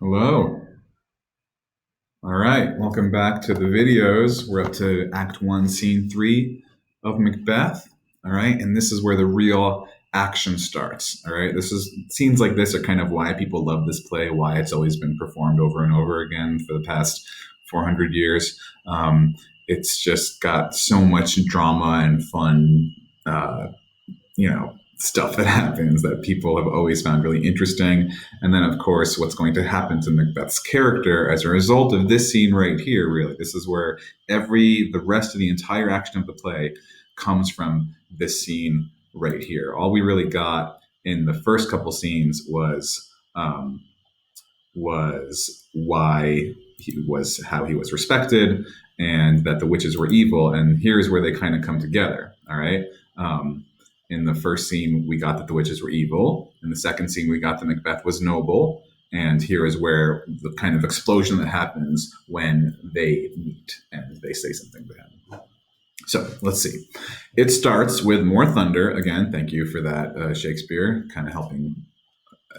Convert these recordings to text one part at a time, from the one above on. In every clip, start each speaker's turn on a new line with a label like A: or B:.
A: Hello. All right. Welcome back to the videos. We're up to Act 1, Scene 3 of Macbeth. All right. And this is where the real action starts. All right. Scenes like this are kind of why people love this play, why it's always been performed over and over again for the past 400 years. It's just got so much drama and fun, uh, stuff that happens that people have always found really interesting. And then, of course, what's going to happen to Macbeth's character as a result of this scene right here, really. This is where the rest of the entire action of the play comes from this scene right here. All we really got in the first couple scenes was why he was how he was respected and that the witches were evil. And here's where they kind of come together. All right. In the first scene, we got that the witches were evil. In the second scene, we got that Macbeth was noble. And here is where the kind of explosion that happens when they meet and they say something to him. So let's see. It starts with more thunder. Again, thank you for that, Shakespeare, kind of helping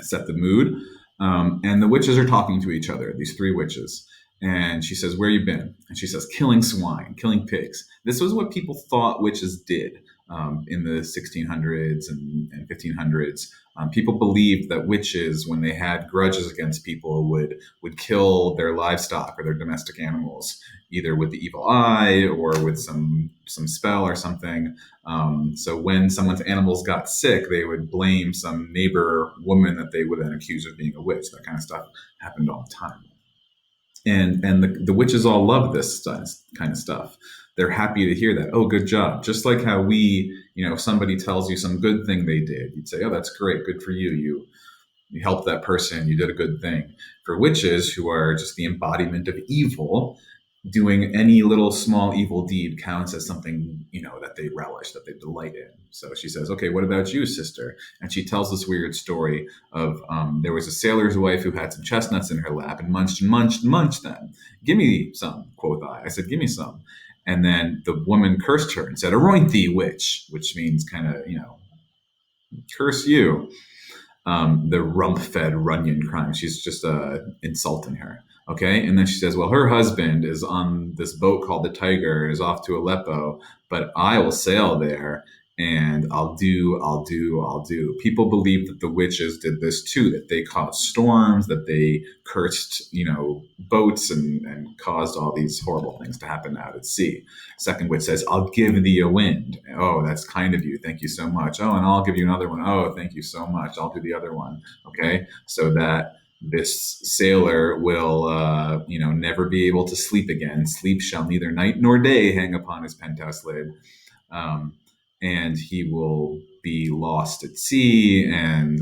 A: set the mood. And the witches are talking to each other, these three witches. And she says, "Where you been?" And she says, "Killing swine, killing pigs." This was what people thought witches did in the 1600s and 1500s. People believed that witches, when they had grudges against people, would kill their livestock or their domestic animals, either with the evil eye or with some spell or something. So when someone's animals got sick, they would blame some neighbor woman that they would then accuse of being a witch. That kind of stuff happened all the time. And the witches all love this kind of stuff. They're happy to hear that. Oh, good job. Just like how if somebody tells you some good thing they did, you'd say, "Oh, that's great. Good for you. You helped that person. You did a good thing." For witches, who are just the embodiment of evil, doing any little small evil deed counts as something, that they relish, that they delight in. So she says, "Okay, what about you, sister?" And she tells this weird story of there was a sailor's wife who had some chestnuts in her lap and munched and munched and munched them. "Give me some," quoth I. I said, "Give me some." And then the woman cursed her and said, "Aroint thee, witch," which means kind of, curse you. The rump-fed Runyon crime. She's just insulting her. Okay, and then she says, "Well, her husband is on this boat called the Tiger and is off to Aleppo, but I will sail there and I'll do." People believe that the witches did this too, that they caused storms, that they cursed, boats and caused all these horrible things to happen out at sea. Second witch says, "I'll give thee a wind." "Oh, that's kind of you. Thank you so much." "Oh, and I'll give you another one." "Oh, thank you so much. I'll do the other one." Okay, so that this sailor will, never be able to sleep again. Sleep shall neither night nor day hang upon his penthouse lid. Um, and he will be lost at sea, and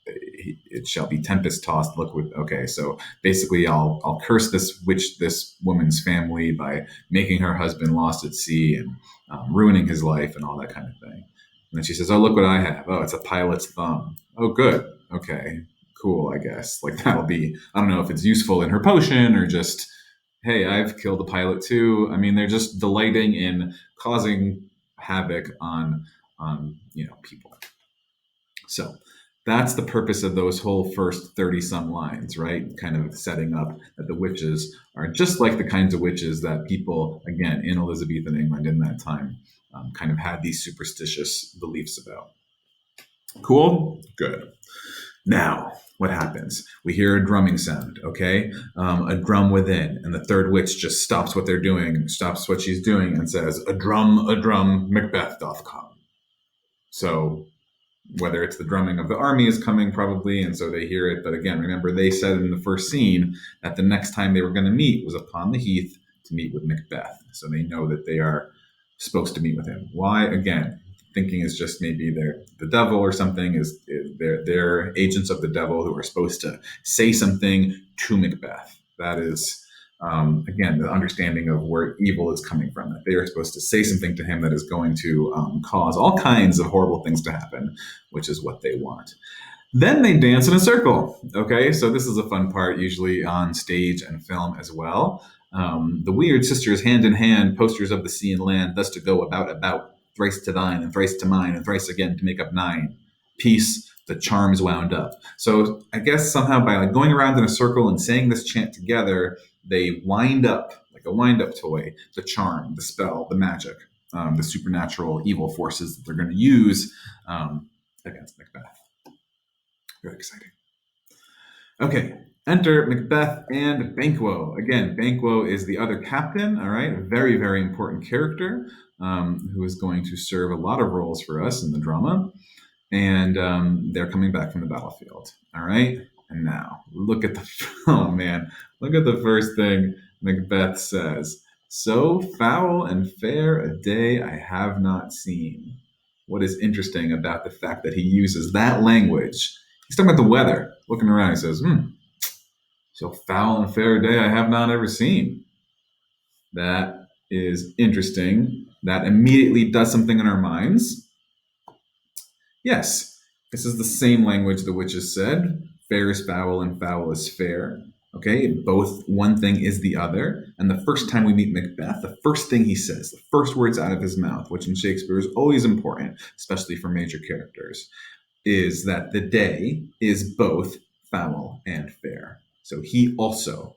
A: it shall be tempest tossed. Okay, so basically, I'll curse this woman's family by making her husband lost at sea and ruining his life and all that kind of thing. And then she says, "Oh, look what I have. Oh, it's a pilot's thumb. Oh, good. Okay, cool. I guess like that'll be. I don't know if it's useful in her potion or just." Hey, I've killed a pilot too. I mean, they're just delighting in causing havoc on people. So that's the purpose of those whole first 30 some lines, right? Kind of setting up that the witches are just like the kinds of witches that people, again, in Elizabethan England in that time, kind of had these superstitious beliefs about. Cool? Good. Now, what happens? We hear a drumming sound, okay? A drum within, and the third witch just stops what they're doing, stops what she's doing, and says, a drum, Macbeth doth come." So, whether it's the drumming of the army is coming, probably, and so they hear it. But again, remember, they said in the first scene that the next time they were going to meet was upon the heath to meet with Macbeth. So they know that they are supposed to meet with him. Why? Again, thinking is just maybe they're the devil or something. They're agents of the devil who are supposed to say something to Macbeth. That is, again, the understanding of where evil is coming from. That they are supposed to say something to him that is going to cause all kinds of horrible things to happen, which is what they want. Then they dance in a circle. Okay, so this is a fun part, usually on stage and film as well. The weird sisters, hand in hand, posters of the sea and land, thus to go about, thrice to thine, and thrice to mine, and thrice again to make up nine. Peace, the charm's wound up. So I guess somehow by like going around in a circle and saying this chant together, they wind up like a wind up toy, the charm, the spell, the magic, the supernatural evil forces that they're going to use against Macbeth. Very exciting. Okay, enter Macbeth and Banquo. Again, Banquo is the other captain, all right? A very, very important character who is going to serve a lot of roles for us in the drama. And they're coming back from the battlefield, all right? And now, look at the, oh man, look at the first thing Macbeth says. So foul and fair a day I have not seen. What is interesting about the fact that he uses that language? He's talking about the weather. Looking around, he says, so foul and fair a day I have not ever seen. That is interesting. That immediately does something in our minds. Yes, this is the same language the witches said. Fair is foul and foul is fair. Okay, both one thing is the other. And the first time we meet Macbeth, the first thing he says, the first words out of his mouth, which in Shakespeare is always important, especially for major characters, is that the day is both foul and fair. So he also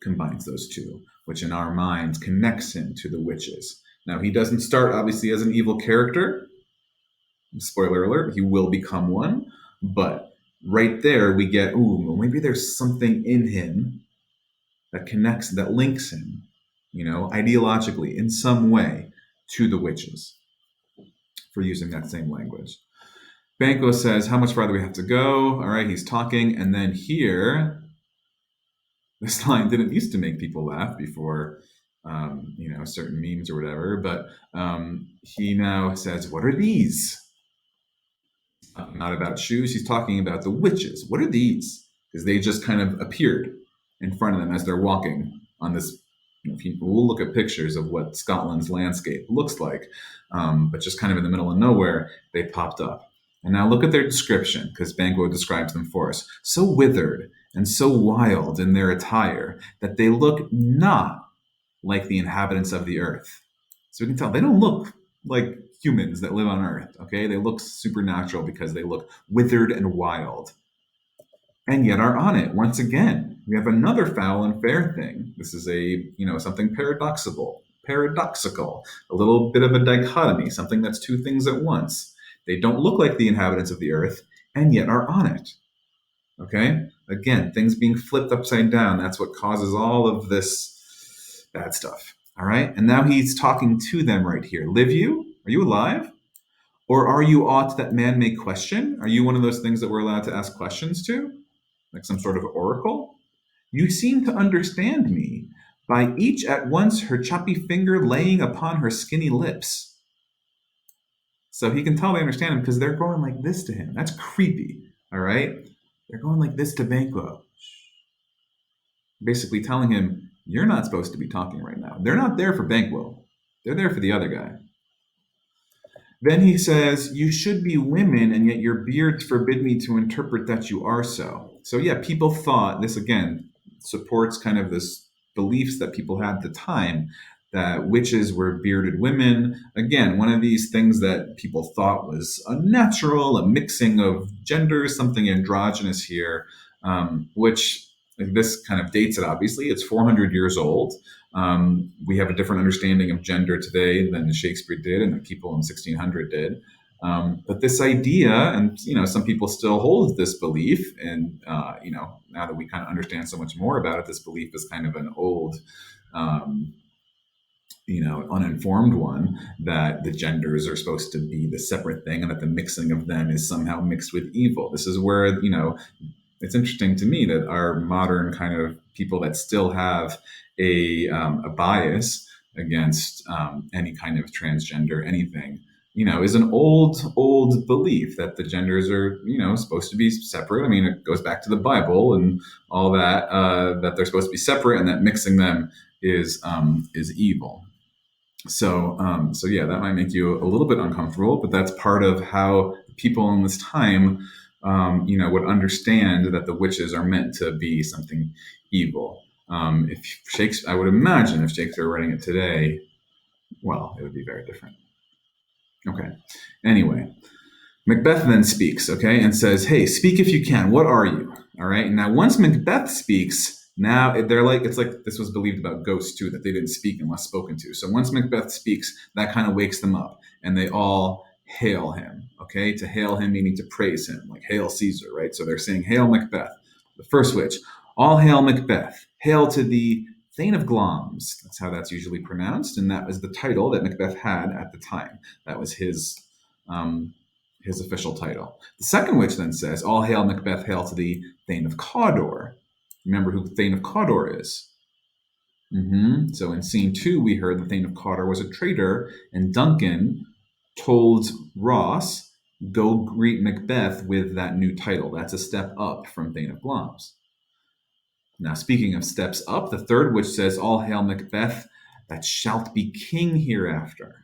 A: combines those two, which in our minds connects him to the witches. Now, he doesn't start obviously as an evil character. Spoiler alert, he will become one. But right there, we get, ooh, maybe there's something in him that connects, that links him, ideologically in some way to the witches for using that same language. Banquo says, how much farther we have to go? All right, he's talking. And then here, this line didn't used to make people laugh before, certain memes or whatever. But he now says, what are these? Not about shoes. He's talking about the witches. What are these? Because they just kind of appeared in front of them as they're walking on this. People will look at pictures of what Scotland's landscape looks like, but just kind of in the middle of nowhere, they popped up. And now look at their description, because Banquo describes them for us. So withered and so wild in their attire that they look not like the inhabitants of the earth. So we can tell they don't look like humans that live on Earth, okay? They look supernatural because they look withered and wild. And yet are on it. Once again, we have another foul and fair thing. This is something paradoxical, a little bit of a dichotomy, something that's two things at once. They don't look like the inhabitants of the earth, and yet are on it. Okay? Again, things being flipped upside down, that's what causes all of this bad stuff. All right? And now he's talking to them right here. Live you? Are you alive? Or are you aught that man may question? Are you one of those things that we're allowed to ask questions to? Like some sort of oracle? You seem to understand me, by each at once her choppy finger laying upon her skinny lips. So he can tell they understand him because they're going like this to him. That's creepy, all right? They're going like this to Banquo. Basically telling him, you're not supposed to be talking right now. They're not there for Banquo. They're there for the other guy. Then he says, you should be women, and yet your beards forbid me to interpret that you are so. So yeah, people thought, this again supports kind of this beliefs that people had at the time, that witches were bearded women. Again, one of these things that people thought was unnatural, a mixing of genders, something androgynous here, which this kind of dates it, obviously. It's 400 years old. We have a different understanding of gender today than Shakespeare did and the people in 1600 did. But this idea, and some people still hold this belief, and now that we kind of understand so much more about it, this belief is kind of an old, uninformed one, that the genders are supposed to be the separate thing, and that the mixing of them is somehow mixed with evil. This is where it's interesting to me that our modern kind of people that still have a bias against any kind of transgender anything, is an old belief that the genders are, supposed to be separate. I mean, it goes back to the Bible and all that, that they're supposed to be separate, and that mixing them is evil. So yeah, that might make you a little bit uncomfortable, but that's part of how people in this time, would understand that the witches are meant to be something evil. If Shakespeare, I would imagine if Shakespeare were writing it today, well, it would be very different. Okay. Anyway, Macbeth then speaks, okay, and says, "Hey, speak if you can. What are you?" All right. And now, once Macbeth speaks, now they're like, it's like this was believed about ghosts too, that they didn't speak unless spoken to. So once Macbeth speaks, that kind of wakes them up, and they all hail him. Okay, to hail him meaning to praise him, like hail Caesar, right? So they're saying, "Hail Macbeth." The first witch, all hail Macbeth. Hail to the Thane of Glamis. That's how that's usually pronounced, and that was the title that Macbeth had at the time. That was um, his official title. The second witch then says, "All hail Macbeth, hail to the Thane of Cawdor." Remember who the Thane of Cawdor is? So in scene two, we heard the Thane of Cawdor was a traitor, and Duncan told Ross, "Go greet Macbeth with that new title." That's a step up from Thane of Glamis. Now, speaking of steps up, the third witch says, "All hail Macbeth, that shalt be king hereafter."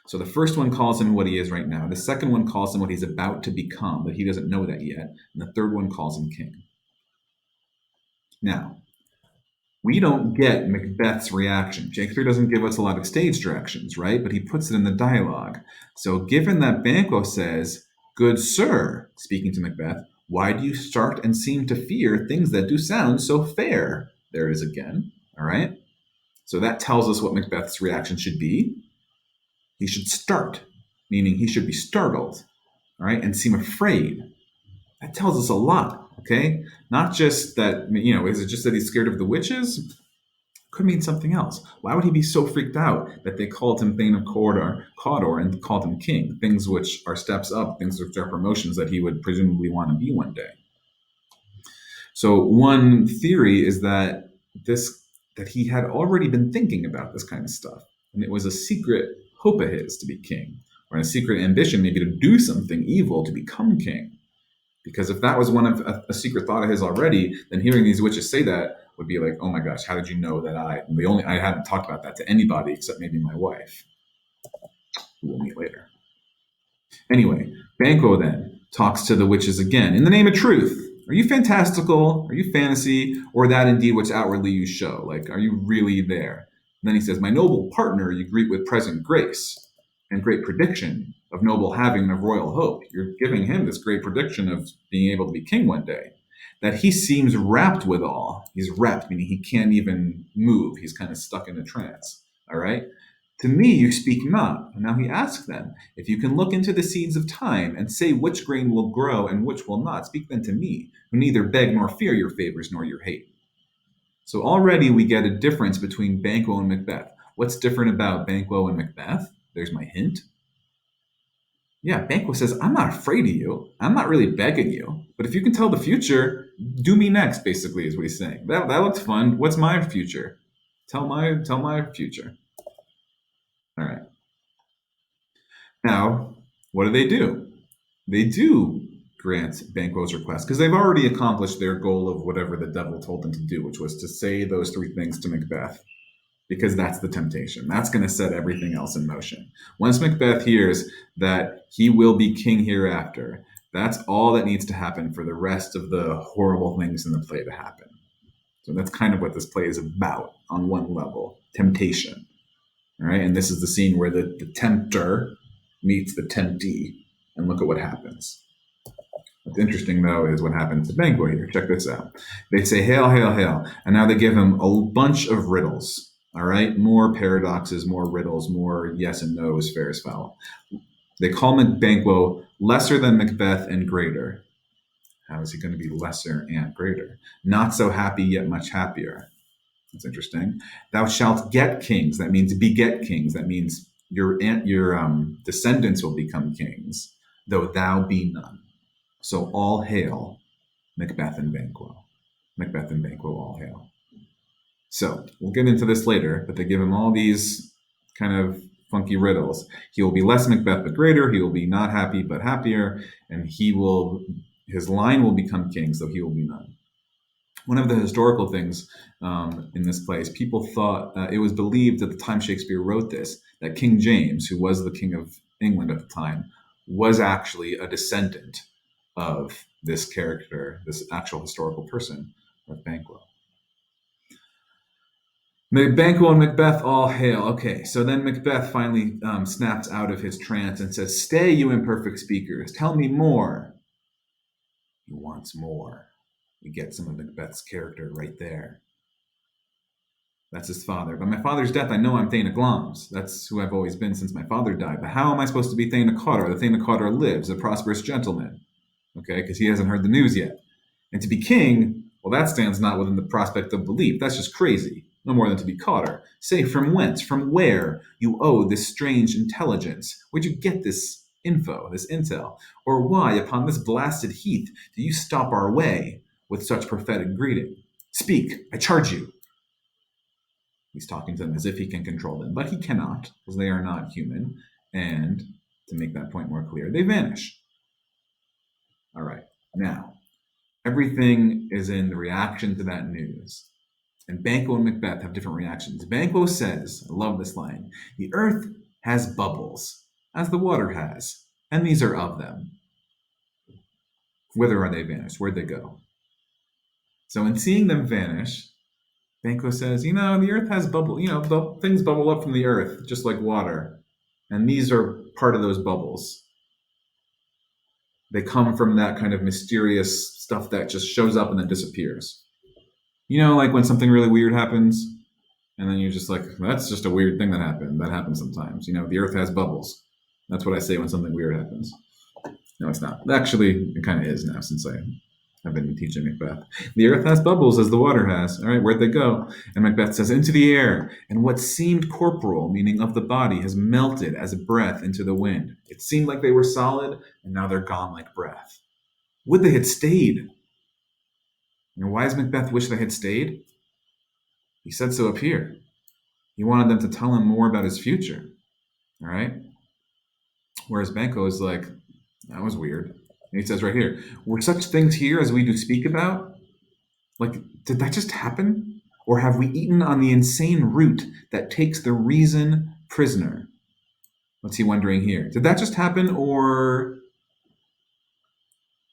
A: So the first one calls him what he is right now. The second one calls him what he's about to become, but he doesn't know that yet. And the third one calls him king. Now, we don't get Macbeth's reaction. Shakespeare doesn't give us a lot of stage directions, right? But he puts it in the dialogue. So given that Banquo says, "Good sir," speaking to Macbeth, "why do you start and seem to fear things that do sound so fair?" There it is again, all right? So that tells us what Macbeth's reaction should be. He should start, meaning he should be startled, all right, and seem afraid. That tells us a lot, okay? Not just that, is it just that he's scared of the witches? Could mean something else. Why would he be so freaked out that they called him Thane of Cawdor and called him king? Things which are steps up, things which are promotions that he would presumably want to be one day. So one theory is that he had already been thinking about this kind of stuff, and it was a secret hope of his to be king, or a secret ambition maybe to do something evil to become king. Because if that was one of a secret thought of his already, then hearing these witches say that would be like, "Oh my gosh, how did you know that I hadn't talked about that to anybody except maybe my wife, who we'll meet later." Anyway, Banquo then talks to the witches again. "In the name of truth, are you fantastical? Are you fantasy? Or that indeed which outwardly you show? Like, are you really there?" And then he says, "My noble partner you greet with present grace and great prediction of noble having and of royal hope." You're giving him this great prediction of being able to be king one day. "That he seems rapt withal." He's rapt, meaning he can't even move. He's kind of stuck in a trance. All right? "To me you speak not." And now he asks them, "If you can look into the seeds of time and say which grain will grow and which will not, speak then to me, who neither beg nor fear your favors nor your hate." So already we get a difference between Banquo and Macbeth. What's different about Banquo and Macbeth? There's my hint. Yeah, Banquo says, "I'm not afraid of you. I'm not really begging you. But if you can tell the future, do me next," basically, is what he's saying. That looks fun. What's my future? Tell my future. All right. Now, what do? They do grant Banquo's request because they've already accomplished their goal of whatever the devil told them to do, which was to say those three things to Macbeth, because that's the temptation. That's going to set everything else in motion. Once Macbeth hears that he will be king hereafter, that's all that needs to happen for the rest of the horrible things in the play to happen. So that's kind of what this play is about on one level, temptation. All right, and this is the scene where the tempter meets the temptee, and look at what happens. What's interesting, though, is what happens to Banquo here. Check this out. They say, "Hail, hail, hail," and now they give him a bunch of riddles. All right, more paradoxes, more riddles, more yes and no's, fair as foul. They call Banquo lesser than Macbeth and greater. How is he going to be lesser and greater? Not so happy, yet much happier. That's interesting. "Thou shalt get kings." That means beget kings. That means your descendants will become kings, though thou be none. So all hail Macbeth and Banquo. Macbeth and Banquo, all hail. So we'll get into this later, but they give him all these kind of funky riddles. He will be less Macbeth but greater. He will be not happy but happier, and his line will become king, so he will be none. One of the historical things in this play is people thought it was believed at the time Shakespeare wrote this that King James, who was the king of England at the time, was actually a descendant of this character, this actual historical person, of Banquo. Banquo and Macbeth all hail. Okay, so then Macbeth finally snaps out of his trance and says, "Stay, you imperfect speakers. Tell me more." He wants more. We get some of Macbeth's character right there. That's his father. By my father's death, I know I'm Thane of Glamis. That's who I've always been since my father died. But how am I supposed to be Thane of Cawdor? The Thane of Cawdor lives, a prosperous gentleman. Okay, because he hasn't heard the news yet. And to be king, well, that stands not within the prospect of belief. That's just crazy. No more than to be Cawdor. Say from whence, from where you owe this strange intelligence. Where'd you get this info, this intel? Or why, upon this blasted heath, do you stop our way with such prophetic greeting? Speak, I charge you. He's talking to them as if he can control them, but he cannot, because they are not human. And to make that point more clear, they vanish. All right, now, everything is in the reaction to that news. And Banquo and Macbeth have different reactions. Banquo says, I love this line, the earth has bubbles, as the water has, and these are of them. Whither are they vanished? Where'd they go? So in seeing them vanish, Banquo says, the earth has bubble, things bubble up from the earth, just like water. And these are part of those bubbles. They come from that kind of mysterious stuff that just shows up and then disappears. Like when something really weird happens, and then you're just like, that's just a weird thing that happened. That happens sometimes. The earth has bubbles. That's what I say when something weird happens. No, it's not. Actually, it kind of is now since I've been teaching Macbeth. The earth has bubbles as the water has. All right, where'd they go? And Macbeth says, into the air. And what seemed corporal, meaning of the body, has melted as a breath into the wind. It seemed like they were solid, and now they're gone like breath. Would they had stayed? Why does Macbeth wish they had stayed? He said so up here. He wanted them to tell him more about his future. All right? Whereas Banquo is like, that was weird. And he says right here, were such things here as we do speak about? Like, did that just happen? Or have we eaten on the insane root that takes the reason prisoner? What's he wondering here? Did that just happen, or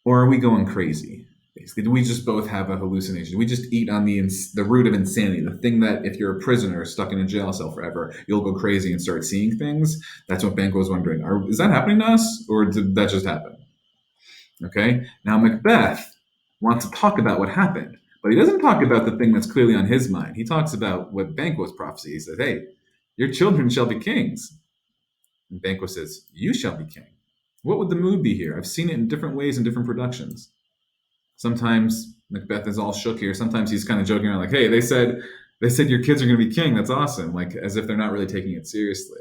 A: are we going crazy? Basically, do we just both have a hallucination? Do we just eat on the root of insanity, the thing that if you're a prisoner stuck in a jail cell forever, you'll go crazy and start seeing things? That's what Banquo was wondering. Is that happening to us, or did that just happen? Okay. Now Macbeth wants to talk about what happened, but he doesn't talk about the thing that's clearly on his mind. He talks about what Banquo's prophecy. He says, "Hey, your children shall be kings." And Banquo says, "You shall be king." What would the mood be here? I've seen it in different ways in different productions. Sometimes Macbeth is all shook here. Sometimes he's kind of joking around, like, "Hey, they said your kids are going to be king. That's awesome!" Like as if they're not really taking it seriously.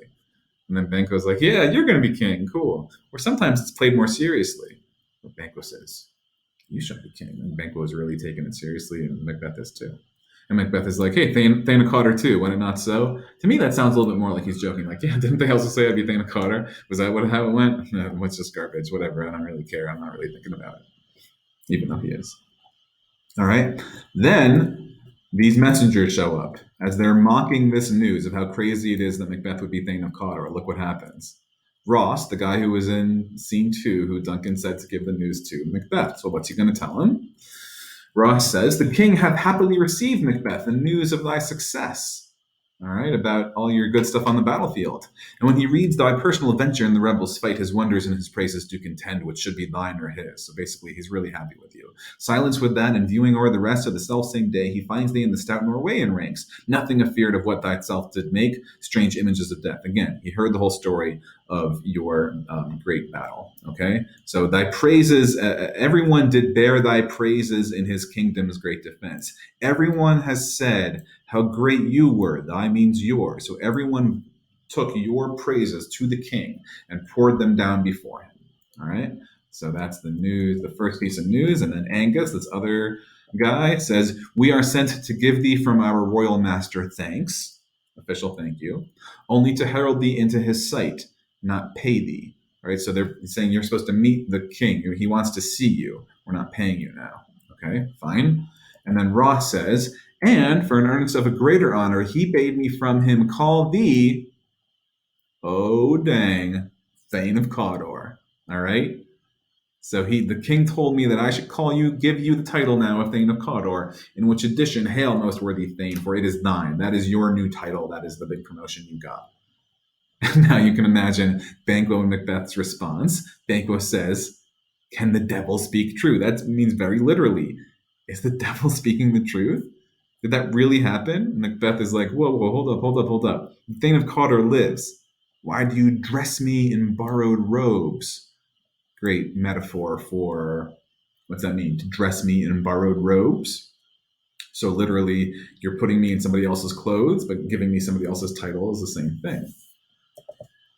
A: And then Banquo's like, "Yeah, you're going to be king. Cool." Or sometimes it's played more seriously. But Banquo says, "You shall be king." And Banquo is really taking it seriously, and Macbeth is too. And Macbeth is like, "Hey, Thane of Cawdor too. When it not so?" To me, that sounds a little bit more like he's joking. Like, yeah, didn't they also say I'd be Thane of Cawdor? Was that how it went? No, it's just garbage. Whatever. I don't really care. I'm not really thinking about it, even though he is. All right. Then these messengers show up as they're mocking this news of how crazy it is that Macbeth would be Thane of Cawdor. Look what happens. Ross, the guy who was in scene 2, who Duncan said to give the news to Macbeth. So what's he going to tell him? Ross says, "The king hath happily received, Macbeth, the news of thy success." All right, about all your good stuff on the battlefield. "And when he reads thy personal adventure in the rebels' fight, his wonders and his praises do contend, which should be thine or his." So basically, he's really happy with you. "Silence with that, and viewing o'er the rest of the self-same day, he finds thee in the stout Norwegian ranks, nothing afeared of what thyself did make, strange images of death." Again, he heard the whole story of your great battle. Okay, so thy praises, everyone did bear thy praises in his kingdom's great defense. Everyone has said how great you were. Thy means yours. So everyone took your praises to the king and poured them down before him. All right. So that's the news, the first piece of news. And then Angus, this other guy, says, "We are sent to give thee from our royal master thanks," official thank you, "only to herald thee into his sight, not pay thee." All right. So they're saying you're supposed to meet the king. He wants to see you. We're not paying you now. Okay, fine. And then Ross says, "And for an earnest of a greater honor, he bade me from him call thee, oh dang, Thane of Cawdor." All right. So the king told me that I should give you the title now of Thane of Cawdor, in which addition, hail, most worthy Thane, for it is thine. That is your new title. That is the big promotion you got. Now you can imagine Banquo and Macbeth's response. Banquo says, can the devil speak true? That means very literally, is the devil speaking the truth? Did that really happen? Macbeth is like, whoa, whoa, hold up, hold up, hold up. The Thane of Cawdor lives. Why do you dress me in borrowed robes? Great metaphor for, what's that mean? To dress me in borrowed robes? So literally, you're putting me in somebody else's clothes, but giving me somebody else's title is the same thing.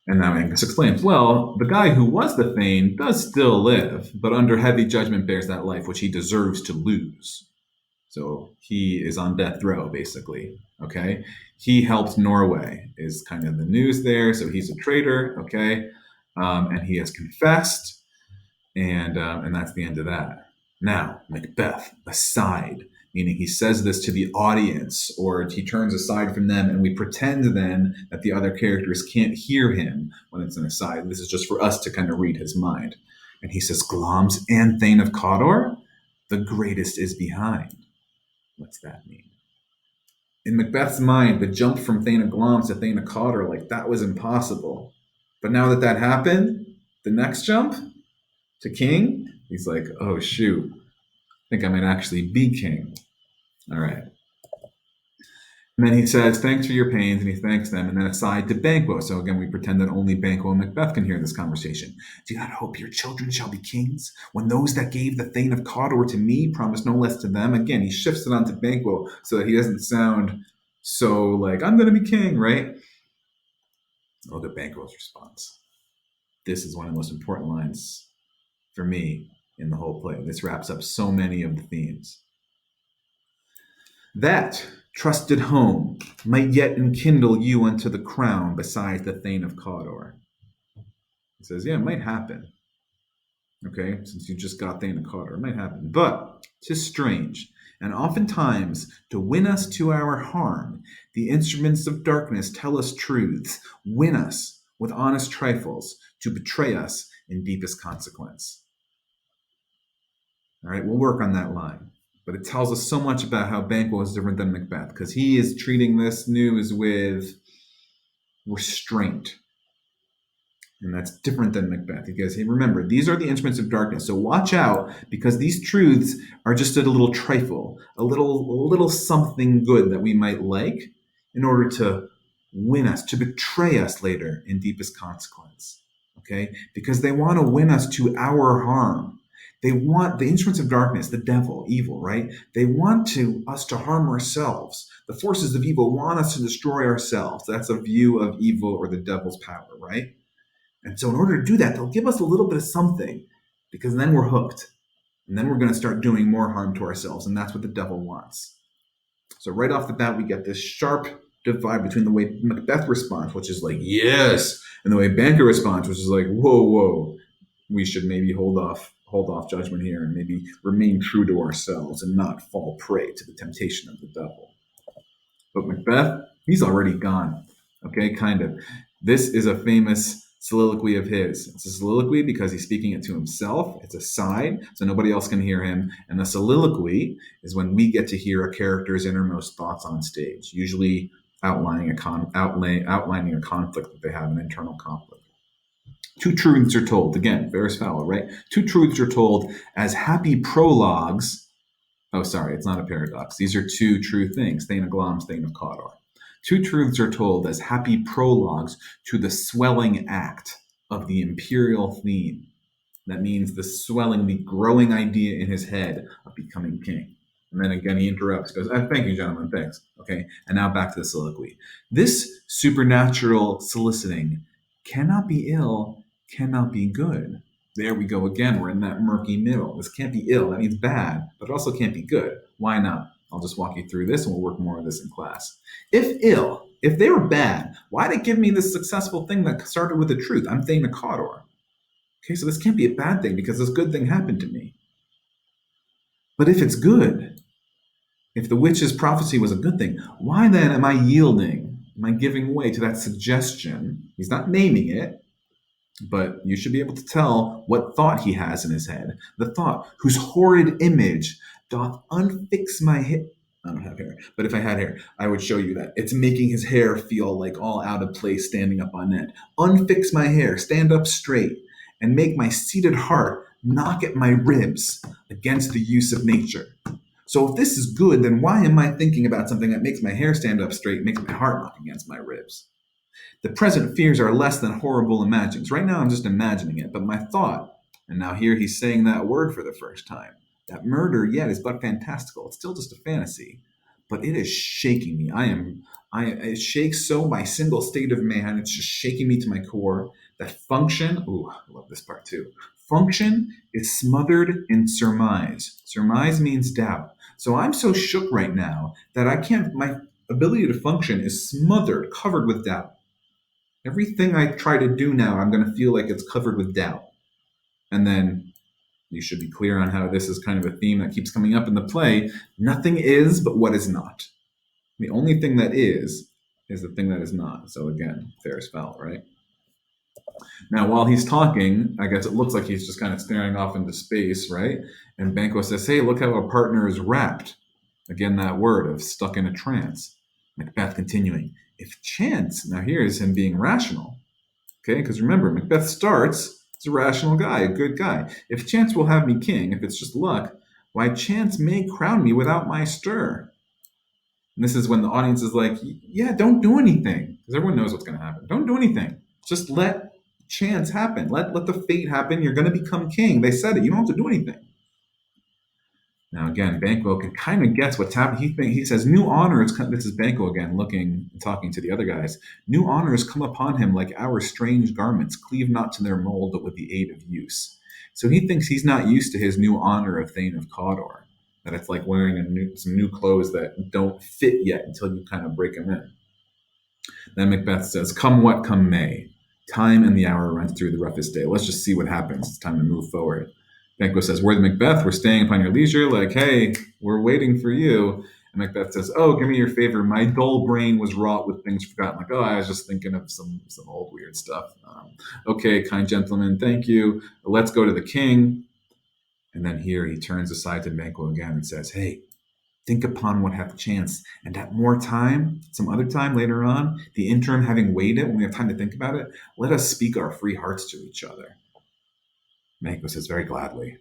A: And now Angus explains, well, the guy who was the Thane does still live, but under heavy judgment bears that life which he deserves to lose. So he is on death row, basically. Okay? He helped Norway, is kind of the news there. So he's a traitor, okay? And he has confessed, and that's the end of that. Now, Macbeth, aside, meaning he says this to the audience, or he turns aside from them, and we pretend then that the other characters can't hear him when it's an aside. This is just for us to kind of read his mind. And he says, Glamis and Thane of Cawdor, the greatest is behind. What's that mean? In Macbeth's mind, the jump from Thane of Glamis to Thane of Cawdor, like that was impossible. But now that that happened, the next jump to king, he's like, oh shoot, I think I might actually be king. All right. And then he says, thanks for your pains, and he thanks them, and then aside to Banquo. So again, we pretend that only Banquo and Macbeth can hear this conversation. Do you not hope your children shall be kings? When those that gave the Thane of Cawdor to me promised no less to them. Again, he shifts it onto Banquo so that he doesn't sound so like, I'm going to be king, right? Look at Banquo's response. This is one of the most important lines for me in the whole play. This wraps up so many of the themes. That trusted home might yet enkindle you unto the crown beside the Thane of Cawdor. He says, yeah, it might happen. Okay, since you just got Thane of Cawdor, it might happen. But 'tis strange, and oftentimes, to win us to our harm, the instruments of darkness tell us truths, win us with honest trifles, to betray us in deepest consequence. All right, we'll work on that line. But it tells us so much about how Banquo is different than Macbeth, because he is treating this news with restraint. And that's different than Macbeth, because hey, remember, these are the instruments of darkness. So watch out, because these truths are just a little trifle, a little something good that we might like in order to win us, to betray us later in deepest consequence. Okay? Because they want to win us to our harm. They want the instruments of darkness, the devil, evil, right? They want us to harm ourselves. The forces of evil want us to destroy ourselves. That's a view of evil or the devil's power, right? And so in order to do that, they'll give us a little bit of something, because then we're hooked. And then we're going to start doing more harm to ourselves. And that's what the devil wants. So right off the bat, we get this sharp divide between the way Macbeth responds, which is like, yes, and the way Banquo responds, which is like, whoa, whoa, we should maybe hold off judgment here and maybe remain true to ourselves and not fall prey to the temptation of the devil. But Macbeth, he's already gone. Okay, kind of. This is a famous soliloquy of his. It's a soliloquy because he's speaking it to himself. It's a side, so nobody else can hear him. And the soliloquy is when we get to hear a character's innermost thoughts on stage, usually outlining a conflict that they have, an internal conflict. Two truths are told. Again, Ferris Fowler, right? Two truths are told as happy prologues. Oh, sorry, it's not a paradox. These are two true things, Thane of Glamis, Thane of Cawdor. Two truths are told as happy prologues to the swelling act of the imperial theme. That means the swelling, the growing idea in his head of becoming king. And then again, he interrupts, goes, thank you, gentlemen, thanks. Okay, and now back to the soliloquy. This supernatural soliciting cannot be ill, cannot be good. There we go again. We're in that murky middle. This can't be ill. That means bad, but it also can't be good. Why not? I'll just walk you through this and we'll work more of this in class. If ill, if they were bad, why'd it give me this successful thing that started with the truth? I'm Thane of Cawdor. Okay, so this can't be a bad thing because this good thing happened to me. But if it's good, if the witch's prophecy was a good thing, why then am I yielding? Am I giving way to that suggestion? He's not naming it. but you should be able to tell what thought he has in his head. The thought, whose horrid image doth unfix my hair. I don't have hair, but if I had hair, I would show you that. It's making his hair feel like all out of place standing up on end. Unfix my hair, stand up straight, and make my seated heart knock at my ribs against the use of nature. So if this is good, then why am I thinking about something that makes my hair stand up straight, makes my heart knock against my ribs? The present fears are less than horrible imaginings. Right now, I'm just imagining it, but my thought, and now here he's saying that word for the first time. That murder yet is but fantastical. It's still just a fantasy, but it is shaking me. It shakes so my single state of man. It's just shaking me to my core. That function, ooh, I love this part too. Function is smothered in surmise. Surmise means doubt. So I'm so shook right now that I can't. My ability to function is smothered, covered with doubt. Everything I try to do now, I'm going to feel like it's covered with doubt. And then you should be clear on how this is kind of a theme that keeps coming up in the play. Nothing is but what is not. The only thing that is the thing that is not. So again, fair is foul, right? Now, while he's talking, I guess it looks like he's just kind of staring off into space, right? And Banquo says, "Hey, look how a partner is wrapped." Again, that word of stuck in a trance. Macbeth continuing, "If chance," now here is him being rational. Okay, because remember, Macbeth starts as a rational guy, a good guy. If chance will have me king, if it's just luck, why chance may crown me without my stir. And this is when the audience is like, yeah, don't do anything. Because everyone knows what's going to happen. Don't do anything. Just let chance happen. Let the fate happen. You're going to become king. They said it. You don't have to do anything. Now again, Banquo can kind of guess what's happening. He says, "New honors." This is Banquo again, looking and talking to the other guys. "New honors come upon him like our strange garments, cleave not to their mold, but with the aid of use." So he thinks he's not used to his new honor of Thane of Cawdor. That it's like wearing some new clothes that don't fit yet until you kind of break them in. Then Macbeth says, "Come what come may, time and the hour runs through the roughest day. Let's just see what happens. It's time to move forward." Banquo says, "Worthy Macbeth, we're staying upon your leisure. Like, hey, we're waiting for you." And Macbeth says, "Oh, give me your favor. My dull brain was wrought with things forgotten." Like, oh, I was just thinking of some old weird stuff. Okay, kind gentlemen, thank you. Let's go to the king. And then here he turns aside to Banquo again and says, "Hey, think upon what hath chanced, and at more time, some other time later on, the interim having weighed it, when we have time to think about it, let us speak our free hearts to each other." Banquo says, "Very gladly."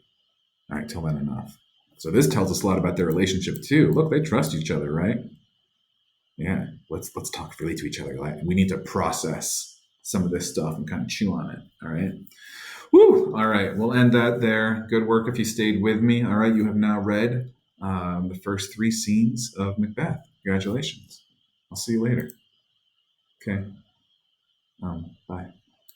A: All right, till then enough. So this tells us a lot about their relationship too. Look, they trust each other, right? Yeah, let's talk freely to each other. Like, we need to process some of this stuff and kind of chew on it. All right. Woo! All right, we'll end that there. Good work if you stayed with me. All right, you have now read the first three scenes of Macbeth. Congratulations. I'll see you later. Okay. Bye.